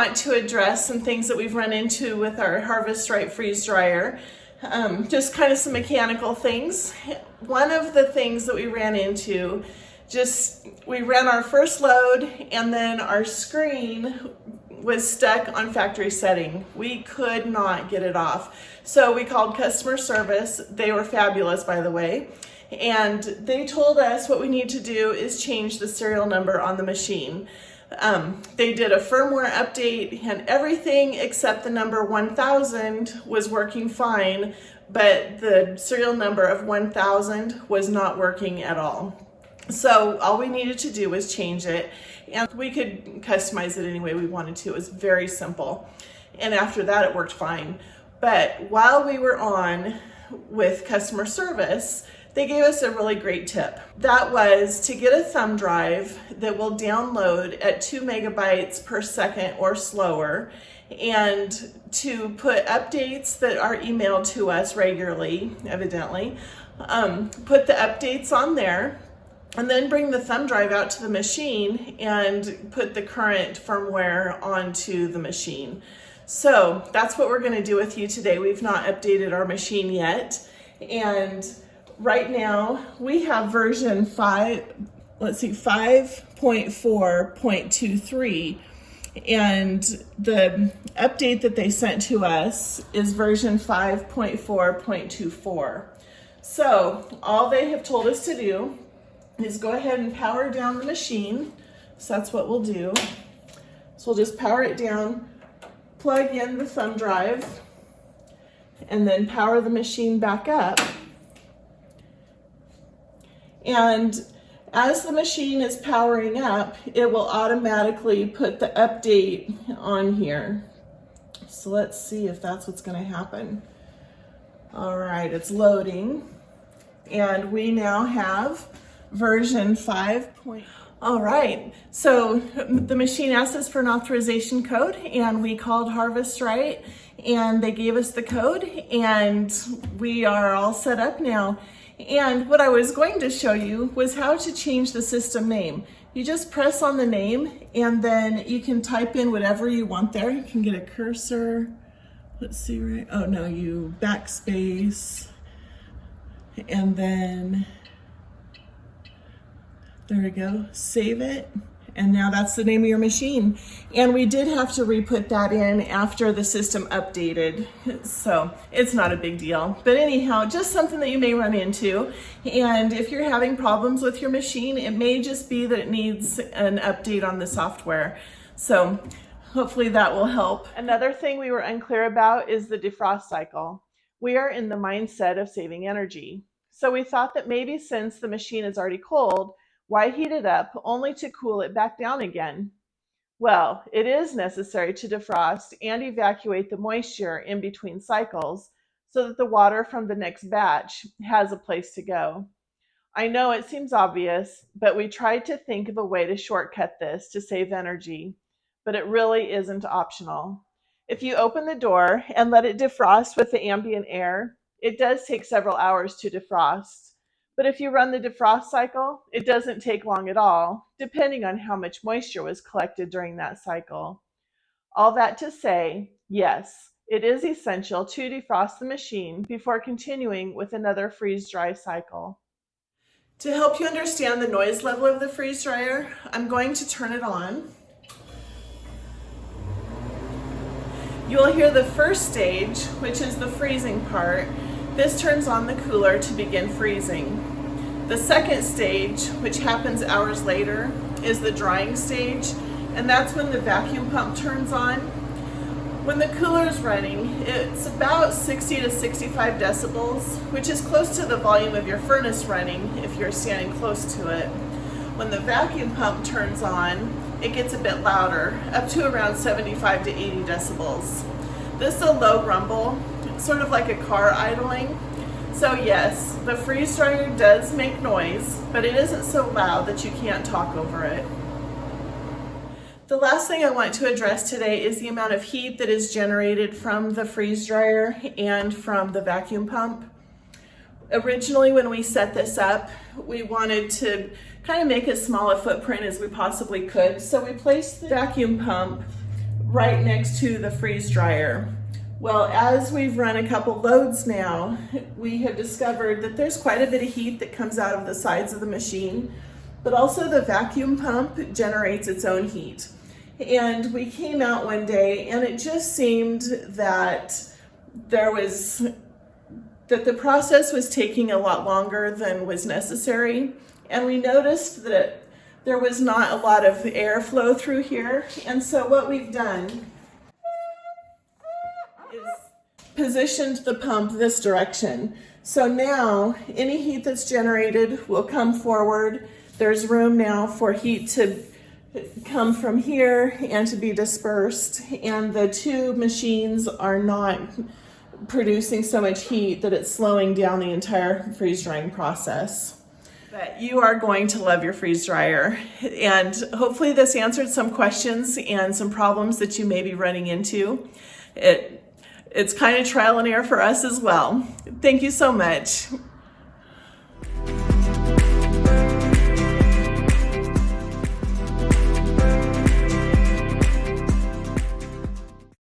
want to address some things that we've run into with our Harvest Right freeze dryer. Just kind of some mechanical things. One of the things that we ran into, we ran our first load and then our screen was stuck on factory setting. We could not get it off. So we called customer service. They were fabulous, by the way. And they told us what we need to do is change the serial number on the machine. They did a firmware update and everything except the number 1000 was working fine, but the serial number of 1000 was not working at all. So all we needed to do was change it, and we could customize it any way we wanted to. It was very simple. And after that, it worked fine. But while we were on with customer service, they gave us a really great tip. That was to get a thumb drive that will download at 2 megabytes per second or slower, and to put updates that are emailed to us regularly, evidently, put the updates on there, and then bring the thumb drive out to the machine and put the current firmware onto the machine. So that's what we're going to do with you today. We've not updated our machine yet, and right now we have version 5.4.23, and the update that they sent to us is version 5.4.24. So all they have told us to do is go ahead and power down the machine. So that's what we'll do. So we'll just power it down, plug in the thumb drive, and then power the machine back up. And as the machine is powering up, it will automatically put the update on here. So let's see if that's what's going to happen. All right, it's loading. And we now have version 5. All right, so the machine asked us for an authorization code, and we called Harvest Right, and they gave us the code, and we are all set up now. And what I was going to show you was how to change the system name. You just press on the name, and then you can type in whatever you want there. You can get a cursor. Let's see, right? Oh no, you backspace, and then there we go, save it, and now that's the name of your machine. And we did have to re-put that in after the system updated, so it's not a big deal. But anyhow, just something that you may run into, and if you're having problems with your machine, it may just be that it needs an update on the software. So hopefully that will help. Another thing we were unclear about is the defrost cycle. We are in the mindset of saving energy, so we thought that maybe since the machine is already cold, why heat it up only to cool it back down again? Well, it is necessary to defrost and evacuate the moisture in between cycles so that the water from the next batch has a place to go. I know it seems obvious, but we tried to think of a way to shortcut this to save energy, but it really isn't optional. If you open the door and let it defrost with the ambient air, it does take several hours to defrost. But if you run the defrost cycle, it doesn't take long at all, depending on how much moisture was collected during that cycle. All that to say, yes, it is essential to defrost the machine before continuing with another freeze-dry cycle. To help you understand the noise level of the freeze dryer, I'm going to turn it on. You will hear the first stage, which is the freezing part. This turns on the cooler to begin freezing. The second stage, which happens hours later, is the drying stage, and that's when the vacuum pump turns on. When the cooler is running, it's about 60 to 65 decibels, which is close to the volume of your furnace running if you're standing close to it. When the vacuum pump turns on, it gets a bit louder, up to around 75 to 80 decibels. This is a low rumble, sort of like a car idling. So yes, the freeze dryer does make noise, but it isn't so loud that you can't talk over it. The last thing I want to address today is the amount of heat that is generated from the freeze dryer and from the vacuum pump. Originally, when we set this up, we wanted to kind of make as small a footprint as we possibly could. So we placed the vacuum pump right next to the freeze dryer. Well, as we've run a couple loads now, we have discovered that there's quite a bit of heat that comes out of the sides of the machine, but also the vacuum pump generates its own heat. And we came out one day and it just seemed that the process was taking a lot longer than was necessary. And we noticed that there was not a lot of airflow through here. And so what we've done is positioned the pump this direction. So now any heat that's generated will come forward. There's room now for heat to come from here and to be dispersed. And the two machines are not producing so much heat that it's slowing down the entire freeze drying process. But you are going to love your freeze dryer, and hopefully this answered some questions and some problems that you may be running into. It's kind of trial and error for us as well. Thank you so much.